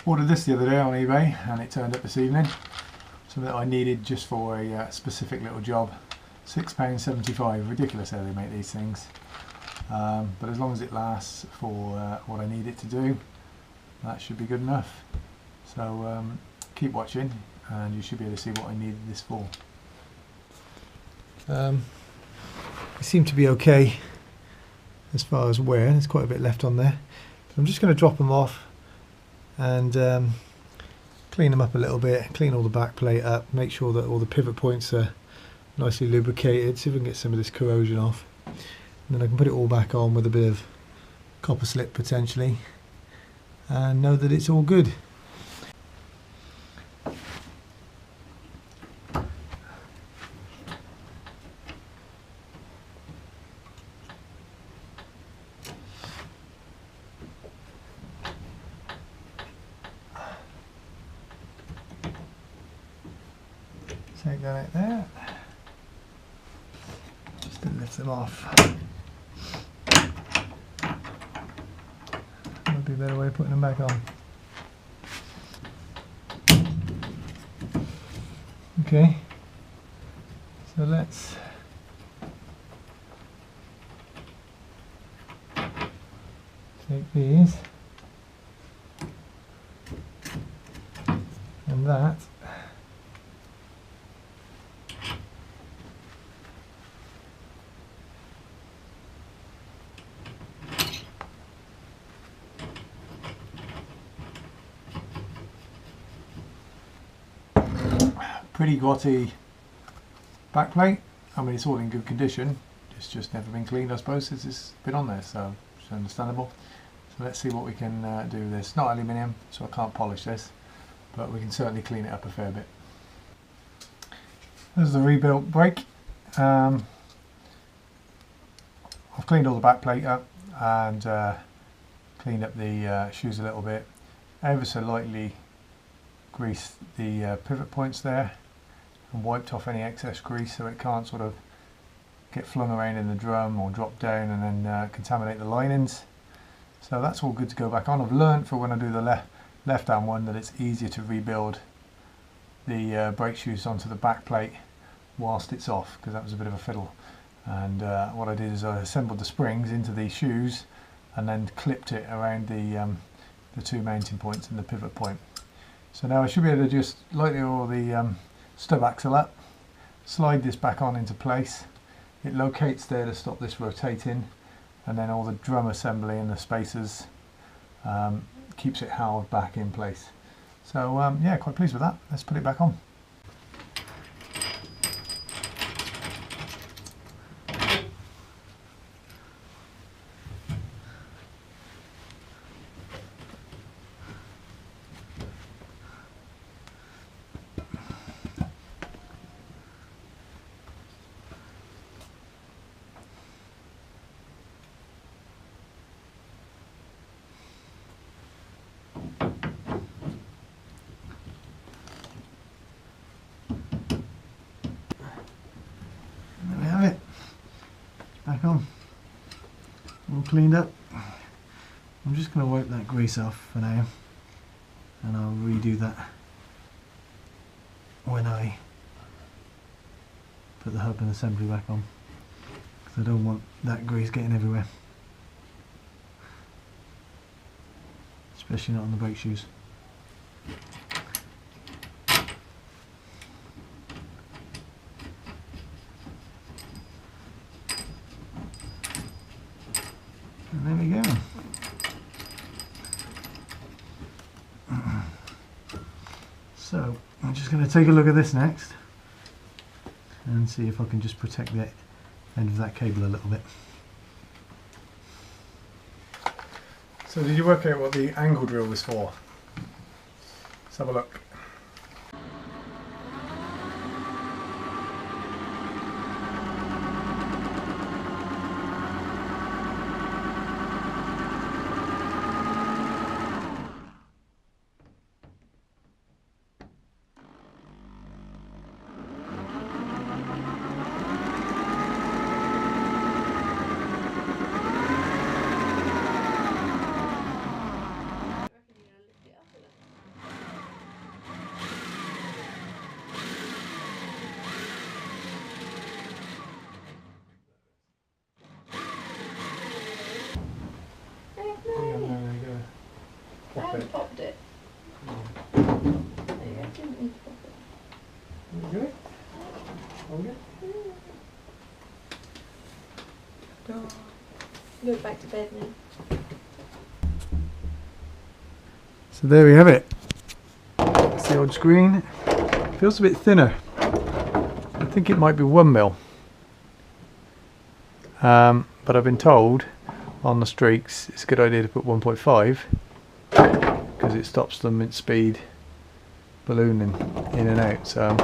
Ordered this the other day on eBay and it turned up this evening. Something that I needed just for a specific little job. £6.75, ridiculous how they make these things. But as long as it lasts for what I need it to do, that should be good enough. So keep watching and you should be able to see what I needed this for. They seem to be okay as far as wear. There's quite a bit left on there. So I'm just going to drop them off and clean them up a little bit, clean all the back plate up, make sure that all the pivot points are nicely lubricated, see if we can get some of this corrosion off. And then I can put it all back on with a bit of copper slip potentially and know that it's all good. Take that out there, just to lift them off. Might be a better way of putting them back on. Okay, so let's take these and that. Pretty grotty backplate. I mean, it's all in good condition. It's just never been cleaned, I suppose, since it's been on there, so it's understandable. So let's see what we can do with this. Not aluminium, so I can't polish this, but we can certainly clean it up a fair bit. There's the rebuilt brake. I've cleaned all the backplate up and cleaned up the shoes a little bit. Ever so lightly greased the pivot points there and wiped off any excess grease so it can't sort of get flung around in the drum or drop down and then contaminate the linings. So that's all good to go back on. I've learned for when I do the left hand one that it's easier to rebuild the brake shoes onto the back plate whilst it's off, because that was a bit of a fiddle. And what I did is I assembled the springs into these shoes and then clipped it around the two mounting points and the pivot point. So now I should be able to just lightly roll the stub axle up, slide this back on into place. It locates there to stop this rotating, and then all the drum assembly and the spacers keeps it held back in place. So yeah, quite pleased with that. Let's put it back on. Back on, all cleaned up. I'm just going to wipe that grease off for now, and I'll redo that when I put the hub and assembly back on, because I don't want that grease getting everywhere, especially not on the brake shoes. And there we go. So I'm just going to take a look at this next and see if I can just protect the end of that cable a little bit. So did you work out what the angle drill was for? Let's have a look. popped it. There you go. Didn't need to pop it. Okay. Hold it. Go back to bed now. So there we have it. That's the old screen. Feels a bit thinner. I think it might be 1 mil. But I've been told on the streaks it's a good idea to put 1.5 because it stops them at speed ballooning in and out. So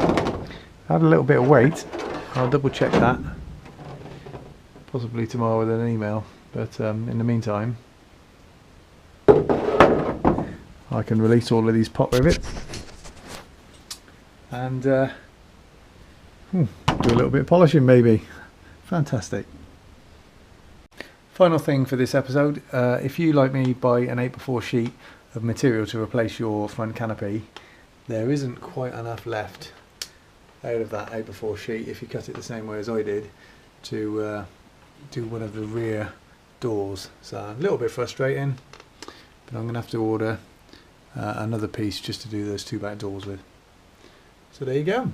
add a little bit of weight. I'll double check that possibly tomorrow with an email, but in the meantime I can release all of these pot rivets and do a little bit of polishing maybe. Fantastic. Final thing for this episode, if you like me buy an 8x4 sheet of material to replace your front canopy, there isn't quite enough left out of that 8x4 sheet if you cut it the same way as I did to do one of the rear doors. So a little bit frustrating, but I'm going to have to order another piece just to do those 2 back doors with. So there you go.